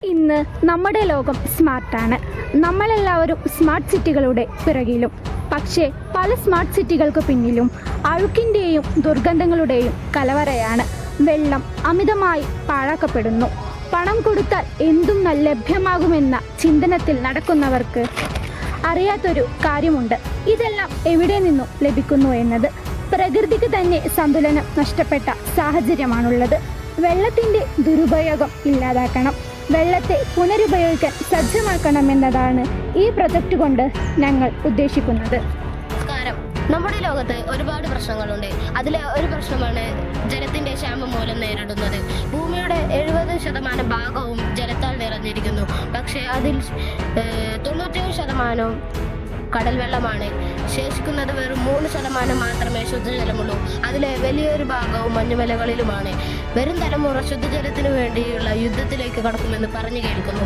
ഇന്ന് നമ്മുടെ ലോകം സ്മാർട്ടാണ്. നമ്മളെല്ലാവരും സ്മാർട്ട് സിറ്റികളുടെ പിറകിലും. പക്ഷേ പല സ്മാർട്ട് സിറ്റികൾക്ക് പിന്നിലും അഴുക്കിൻ്റെയും ദുർഗന്ധങ്ങളുടെയും കലവറയാണ്. വെള്ളം അമിതമായി പാഴാക്കപ്പെടുന്നു. പണം കൊടുത്താൽ എന്തും ലഭ്യമാകുമെന്ന ചിന്തനത്തിൽ നടക്കുന്നവർക്ക് അറിയാത്തൊരു കാര്യമുണ്ട്. ഇതെല്ലാം എവിടെ നിന്നും ലഭിക്കുന്നു എന്നത്. പ്രകൃതിക്ക് തന്നെ സന്തുലനം നഷ്ടപ്പെട്ട സാഹചര്യമാണുള്ളത്. വെള്ളത്തിൻ്റെ ദുരുപയോഗം ഇല്ലാതാക്കണം. വെള്ളത്തെ പുനരുപയോഗിക്കാൻ സജ്ജമാക്കണമെന്നതാണ് ഈ പ്രൊജക്റ്റ് കൊണ്ട് ഞങ്ങൾ ഉദ്ദേശിക്കുന്നത്. നമസ്കാരം. നമ്മുടെ ലോകത്ത് ഒരുപാട് പ്രശ്നങ്ങളുണ്ട്. അതിലെ ഒരു പ്രശ്നമാണ് ജലത്തിന്റെ ക്ഷാമം മൂലം നേരിടുന്നത്. ഭൂമിയുടെ 70% ഭാഗവും ജലത്താൽ നിറഞ്ഞിരിക്കുന്നു. പക്ഷേ അതിൽ 97% കടൽ വെള്ളമാണ്. ശേഷിക്കുന്നത് വെറും 3% മാത്രമേ ശുദ്ധജലമുള്ളൂ. അതിലെ വലിയൊരു ഭാഗവും മഞ്ഞുമലകളിലുമാണ്. വരും തലമുറ ശുദ്ധജലത്തിനു വേണ്ടിയുള്ള യുദ്ധത്തിലേക്ക് കടക്കുമെന്ന് പറഞ്ഞു കേൾക്കുന്നു.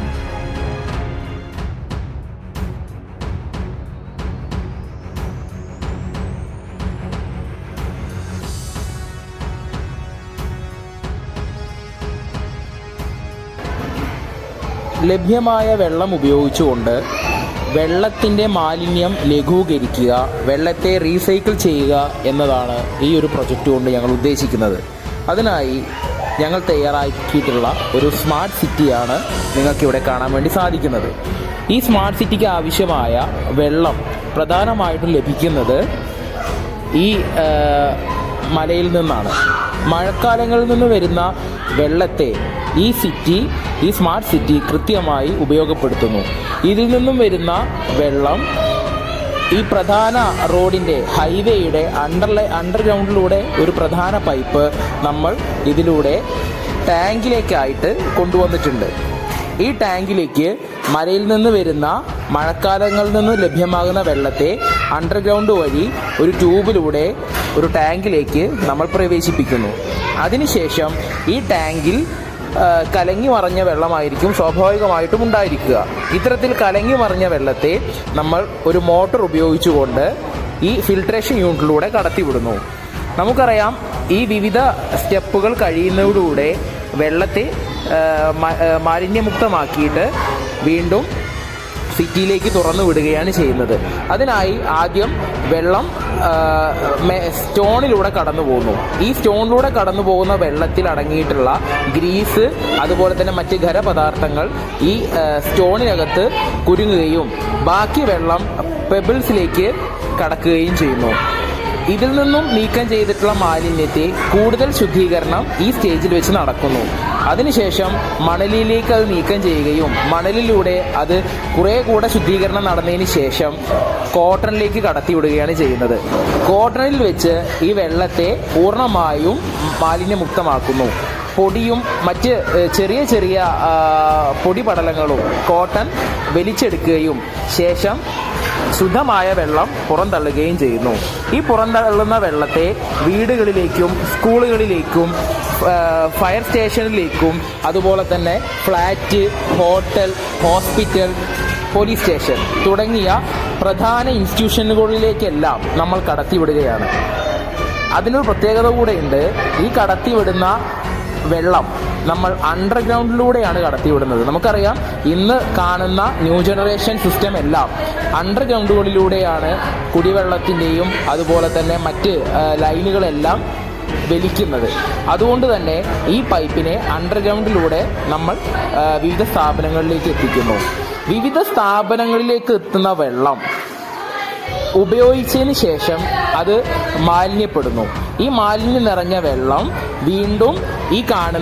ലഭ്യമായ വെള്ളം ഉപയോഗിച്ചുകൊണ്ട് വെള്ളത്തിൻ്റെ മാലിന്യം ലഘൂകരിക്കുക, വെള്ളത്തെ റീസൈക്കിൾ ചെയ്യുക എന്നതാണ് ഈ ഒരു പ്രൊജക്റ്റ് കൊണ്ട് ഞങ്ങൾ ഉദ്ദേശിക്കുന്നത്. അതിനായി ഞങ്ങൾ തയ്യാറാക്കിയിട്ടുള്ള ഒരു സ്മാർട്ട് സിറ്റിയാണ് നിങ്ങൾക്കിവിടെ കാണാൻ വേണ്ടി സാധിക്കുന്നത്. ഈ സ്മാർട്ട് സിറ്റിക്ക് ആവശ്യമായ വെള്ളം പ്രധാനമായിട്ടും ലഭിക്കുന്നത് ഈ മലയിൽ നിന്നാണ്. മഴക്കാലങ്ങളിൽ നിന്ന് വരുന്ന വെള്ളത്തെ ഈ സ്മാർട്ട് സിറ്റി കൃത്യമായി ഉപയോഗപ്പെടുത്തുന്നു. ഇതിൽ നിന്നും വരുന്ന വെള്ളം ഈ പ്രധാന റോഡിൻ്റെ ഹൈവേയുടെ അണ്ടർഗ്രൗണ്ടിലൂടെ ഒരു പ്രധാന പൈപ്പ് നമ്മൾ ഇതിലൂടെ ടാങ്കിലേക്കായിട്ട് കൊണ്ടുവന്നിട്ടുണ്ട്. ഈ ടാങ്കിലേക്ക് മലയിൽ നിന്ന് വരുന്ന മഴക്കാലങ്ങളിൽ നിന്ന് ലഭ്യമാകുന്ന വെള്ളത്തെ അണ്ടർഗ്രൗണ്ട് വഴി ഒരു ട്യൂബിലൂടെ ഒരു ടാങ്കിലേക്ക് നമ്മൾ പ്രവേശിപ്പിക്കുന്നു. അതിനുശേഷം ഈ ടാങ്കിൽ കലങ്ങി മറിഞ്ഞ വെള്ളമായിരിക്കും സ്വാഭാവികമായിട്ടും ഉണ്ടായിരിക്കുക. ഇത്തരത്തിൽ കലങ്ങി മറിഞ്ഞ വെള്ളത്തെ നമ്മൾ ഒരു മോട്ടോർ ഉപയോഗിച്ചുകൊണ്ട് ഈ ഫിൽട്രേഷൻ യൂണിറ്റിലൂടെ കടത്തിവിടുന്നു. നമുക്കറിയാം, ഈ വിവിധ സ്റ്റെപ്പുകൾ കഴിയുന്നതോടുകൂടെ വെള്ളത്തെ മാലിന്യമുക്തമാക്കിയിട്ട് വീണ്ടും സിറ്റിയിലേക്ക് തുറന്നു വിടുകയാണ് ചെയ്യുന്നത്. അതിനായി ആദ്യം വെള്ളം സ്റ്റോണിലൂടെ കടന്നു പോകുന്നു. ഈ സ്റ്റോണിലൂടെ കടന്നു പോകുന്ന വെള്ളത്തിൽ അടങ്ങിയിട്ടുള്ള ഗ്രീസ് അതുപോലെ തന്നെ മറ്റ് ഖരപദാർത്ഥങ്ങൾ ഈ സ്റ്റോണിനകത്ത് കുരുങ്ങുകയും ബാക്കി വെള്ളം പെബിൾസിലേക്ക് കടക്കുകയും ചെയ്യുന്നു. ഇതിൽ നിന്നും നീക്കം ചെയ്തിട്ടുള്ള മാലിന്യത്തെ കൂടുതൽ ശുദ്ധീകരണം ഈ സ്റ്റേജിൽ വെച്ച് നടക്കുന്നു. അതിനുശേഷം മണലിലേക്ക് അത് നീക്കം ചെയ്യുകയും മണലിലൂടെ അത് കുറേ കൂടെ ശുദ്ധീകരണം നടന്നതിന് ശേഷം കോട്ടണിലേക്ക് കടത്തിവിടുകയാണ് ചെയ്യുന്നത്. കോട്ടണിൽ വെച്ച് ഈ വെള്ളത്തെ പൂർണ്ണമായും മാലിന്യമുക്തമാക്കുന്നു. പൊടിയും മറ്റ് ചെറിയ ചെറിയ പൊടിപടലങ്ങളും കോട്ടൺ വലിച്ചെടുക്കുകയും ശേഷം ശുദ്ധമായ വെള്ളം പുറന്തള്ളുകയും ചെയ്യുന്നു. ഈ പുറന്തള്ളുന്ന വെള്ളത്തെ വീടുകളിലേക്കും സ്കൂളുകളിലേക്കും ഫയർ സ്റ്റേഷനിലേക്കും അതുപോലെ തന്നെ flat, hotel, hospital, police station തുടങ്ങിയ പ്രധാന ഇൻസ്റ്റിറ്റ്യൂഷനുകളിലേക്കെല്ലാം നമ്മൾ കടത്തിവിടുകയാണ്. അതിനൊരു പ്രത്യേകത കൂടെയുണ്ട്. ഈ കടത്തിവിടുന്ന വെള്ളം നമ്മൾ അണ്ടർഗ്രൗണ്ടിലൂടെയാണ് കടത്തിവിടുന്നത്. നമുക്കറിയാം, ഇന്ന് കാണുന്ന ന്യൂ ജനറേഷൻ സിസ്റ്റം എല്ലാം അണ്ടർഗ്രൗണ്ടുകളിലൂടെയാണ് കുടിവെള്ളത്തിൻ്റെയും അതുപോലെ തന്നെ മറ്റ് ലൈനുകളെല്ലാം വലിക്കുന്നത്. അതുകൊണ്ട് തന്നെ ഈ പൈപ്പിനെ അണ്ടർഗ്രൗണ്ടിലൂടെ നമ്മൾ വിവിധ സ്ഥാപനങ്ങളിലേക്ക് എത്തിക്കുന്നു. വിവിധ സ്ഥാപനങ്ങളിലേക്ക് എത്തുന്ന വെള്ളം ഉപയോഗിച്ചതിന് ശേഷം അത് മാലിന്യപ്പെടുന്നു. ഈ മാലിന്യം നിറഞ്ഞ വെള്ളം വീണ്ടും ഈ കാണുന്ന